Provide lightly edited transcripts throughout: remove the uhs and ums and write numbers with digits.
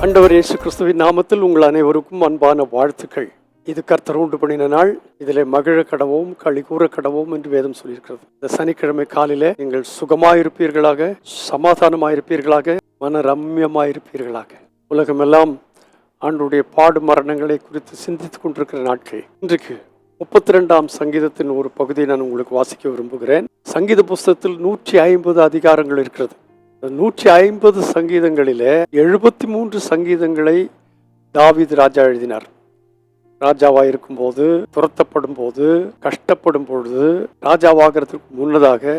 ஆண்டவர் இயேசு கிறிஸ்துவின் நாமத்தில் உங்கள் அனைவருக்கும் அன்பான வாழ்த்துக்கள். இது கர்த்தர் உண்டு பண்ணின நாள், இதிலே மகிழ கடவோம் களி கூற கடவோம் என்று வேதம் சொல்லியிருக்கிறது. இந்த சனிக்கிழமை காலையில நீங்கள் சுகமாயிருப்பீர்களாக, சமாதானமாயிருப்பீர்களாக, மன ரம்யமாயிருப்பீர்களாக. உலகமெல்லாம் ஆண்டுடைய பாடு மரணங்களை குறித்து சிந்தித்துக் கொண்டிருக்கிற நாட்கள். இன்றைக்கு 32ஆம் சங்கீதத்தின் ஒரு பகுதியை நான் உங்களுக்கு வாசிக்க விரும்புகிறேன். சங்கீத புஸ்தகத்தில் 150 அதிகாரங்கள் இருக்கிறது. 150 சங்கீதங்களிலே 73 சங்கீதங்களை தாவீது ராஜா எழுதினார். ராஜாவாயிருக்கும் போது, துரத்தப்படும் போது, கஷ்டப்படும் பொழுது, ராஜாவாகிறதுக்கு முன்னதாக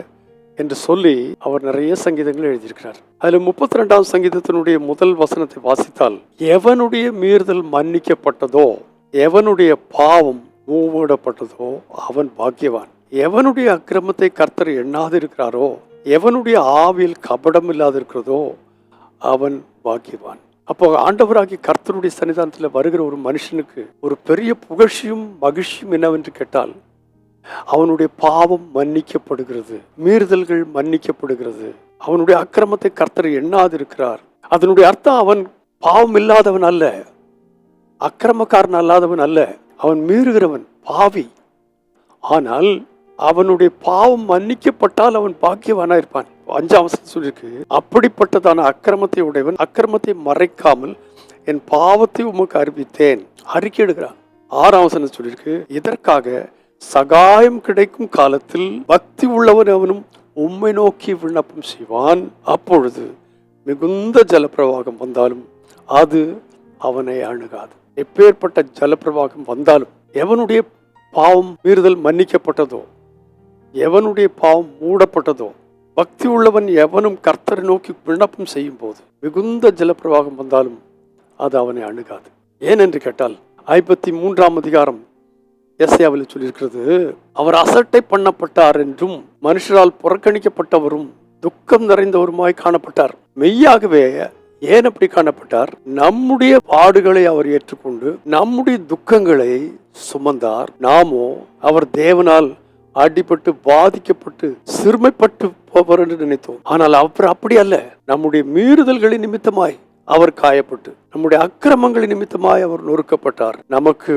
என்று சொல்லி அவர் நிறைய சங்கீதங்கள் எழுதியிருக்கிறார். அதில் 32ஆம் சங்கீதத்தினுடைய முதல் வசனத்தை வாசித்தால், எவனுடைய மீறுதல் மன்னிக்கப்பட்டதோ, எவனுடைய பாவம் மூடப்பட்டதோ அவன் பாக்கியவான். எவனுடைய அக்கிரமத்தை கர்த்தர் எண்ணாதிருக்கிறாரோ, எவனுடைய ஆவியில் கபடம் இல்லாதிருக்கிறதோ அவன் பாக்கியவான். அப்போ ஆண்டவராகி கர்த்தருடைய சன்னிதானத்தில் வருகிற ஒரு மனுஷனுக்கு ஒரு பெரிய புகழ்ச்சியும் மகிழ்ச்சியும் என்னவென்று கேட்டால், அவனுடைய பாவம் மன்னிக்கப்படுகிறது, மீறுதல்கள் மன்னிக்கப்படுகிறது, அவனுடைய அக்கிரமத்தை கர்த்தர் எண்ணாதிருக்கிறார். அதனுடைய அர்த்தம் அவன் பாவம் இல்லாதவன் அல்ல, அக்கிரமக்காரன் அல்லாதவன் அல்ல, அவன் மீறுகிறவன், பாவி. ஆனால் அவனுடைய பாவம் மன்னிக்கப்பட்டால் அவன் பாக்கியவானா இருப்பான். 5ஆம் வசனம் சொல்லியிருக்கு, அப்படிப்பட்டதான அக்கிரமத்தை உடையவன் அக்கிரமத்தை மறைக்காமல் என் பாவத்தை உமக்கு அறிவித்தேன், அறிக்கை எடுக்கிறான். 6ஆம் வசனம் சொல்லியிருக்கு, இதற்காக சகாயம் கிடைக்கும் காலத்தில் பக்தி உள்ளவன் அவனும் உம்மை நோக்கி விண்ணப்பம் செய்வான், அப்பொழுது மிகுந்த ஜலப்பிரவாகம் வந்தாலும் அது அவனை அணுகாது. எப்பேற்பட்ட ஜலப்பிரவாகம் வந்தாலும், எவனுடைய பாவம் மீறுதல் மன்னிக்கப்பட்டதோ, எவனுடைய பாவம் மூடப்பட்டதோ, பக்தி உள்ளவன் எவனும் கர்த்தரை நோக்கி விண்ணப்பம் செய்யும் போது மிகுந்த ஜலப்பிரவாகம் வந்தாலும் அது அவனை அணுகாது. ஏனென்று கேட்டால் 53ஆம் அதிகாரம் எஸ்ஐயாவில் சொல்லியிருக்கிறது, அவர் அசட்டை பண்ணப்பட்டார் என்றும் மனுஷரால் புறக்கணிக்கப்பட்டவரும் துக்கம் நிறைந்தவருமாய் காணப்பட்டார். மெய்யாகவே ஏன் அப்படி காணப்பட்டார்? நம்முடைய பாடுகளை அவர் ஏற்றுக்கொண்டு நம்முடைய துக்கங்களை சுமந்தார். நாமோ அவர் தேவனால் அடிபட்டு பாதிக்கப்பட்டு சிறுமைப்பட்டு போவார் என்று நினைத்தோம். ஆனால் அவர் அப்படி அல்ல. நம்முடைய மீறுதல்களின் நிமித்தமாய் அவர் காயப்பட்டு, நம்முடைய அக்கிரமங்களின் நிமித்தமாய் அவர் நொறுக்கப்பட்டார். நமக்கு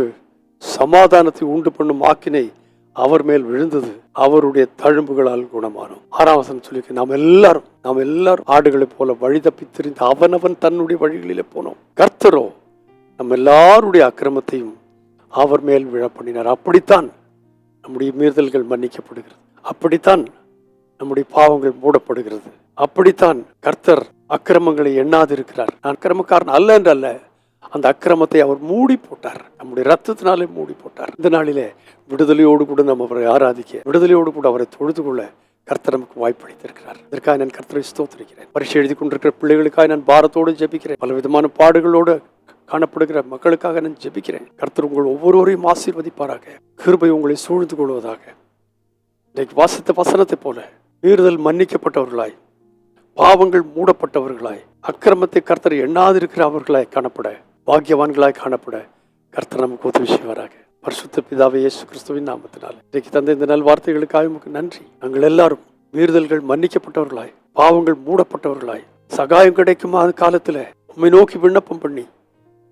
சமாதானத்தை உண்டு பண்ணும் ஆக்கினை அவர் மேல் விழுந்தது, அவருடைய தழும்புகளால் குணமானோம். 6ஆம் வசனம் சொல்லி, நாம் எல்லாரும் ஆடுகளை போல வழி தப்பி திரிந்து அவனவன் தன்னுடைய வழிகளிலே போனோம். கர்த்தரோ நம்ம எல்லாருடைய அக்கிரமத்தையும் அவர் மேல் விழ பண்ணினார். அப்படித்தான் நம்முடைய மீறுதல்கள் மன்னிக்கப்படுகிறது, அப்படித்தான் நம்முடைய பாவங்கள் மூடப்படுகிறது, அப்படித்தான் கர்த்தர் அக்கிரமங்களை எண்ணாதிருக்கிறார். நான் அக்கிரமக்காரன் அல்ல என்றல்ல, அந்த அக்கிரமத்தை அவர் மூடி போட்டார், நம்முடைய ரத்தத்தினாலே மூடி போட்டார். இந்த நாளிலே விடுதலையோடு கூட நம்ம அவரை ஆராதிக்க, விடுதலையோடு கூட அவரை தொழுது கொள்ள கர்த்தர் நமக்கு வாய்ப்பளித்திருக்கிறார். இதற்காக நான் கர்த்தரை ஸ்தோத்திரிக்கிறேன். பரீட்சை எழுதி கொண்டிருக்கிற பிள்ளைகளுக்காக நான் பாரத்தோடு ஜெபிக்கிறேன். பல விதமான பாடுகளோடு காணப்படுகிற மக்களுக்காக நான் ஜெபிக்கிறேன். கர்த்தர் உங்கள் ஒவ்வொருவரையும் ஆசீர்வதிப்பாராக, கிருபை உங்களை சூழ்ந்து கொள்வதாக. இன்றைக்கு வாசித்த வசனத்தை போல மீறுதல் மன்னிக்கப்பட்டவர்களாய், பாவங்கள் மூடப்பட்டவர்களாய், அக்கிரமத்தை கர்த்தர் எண்ணாதிருக்கிற அவர்களாய் காணப்பட, பாக்கியவான்களாய் காணப்பட கர்த்தர் நமக்கு உதவி செய்வாராக. பரிசுத்த பிதாவே இயேசு கிறிஸ்துவின் நாமத்தினால இன்றைக்கு தந்த இந்த நல் வார்த்தைகளுக்காக உமக்கு நன்றி. நாங்கள் எல்லாரும் மீறுதல்கள் மன்னிக்கப்பட்டவர்களாய், பாவங்கள் மூடப்பட்டவர்களாய், சகாயம் கிடைக்கும் காலத்துல உம்மை நோக்கி விண்ணப்பம் பண்ணி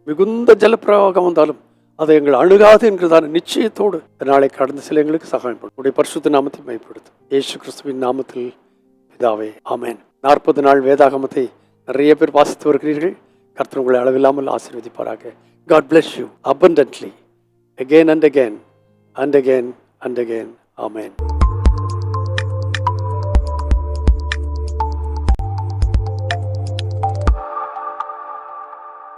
மிகுந்த ஜலப்பிரவாகம் வந்தாலும் அதை எங்கள் அணுகாது என்கிறதான நிச்சயத்தோடு நாளை கடந்த சில எங்களுக்கு சகாயம் பண்ணும். உடைய பரிசுத்த நாமத்தை மைப்படுத்தும் இயேசு கிறிஸ்துவின் நாமத்தில் பிதாவே, ஆமென். 40 நாள் வேதாகமத்தை நிறைய பேர் வாசித்து வருகிறீர்கள். கர்த்தர் உங்களை அளவில்லாமல் ஆசீர்வதிப்பாராக. God bless you abundantly again and again and again and again. Amen.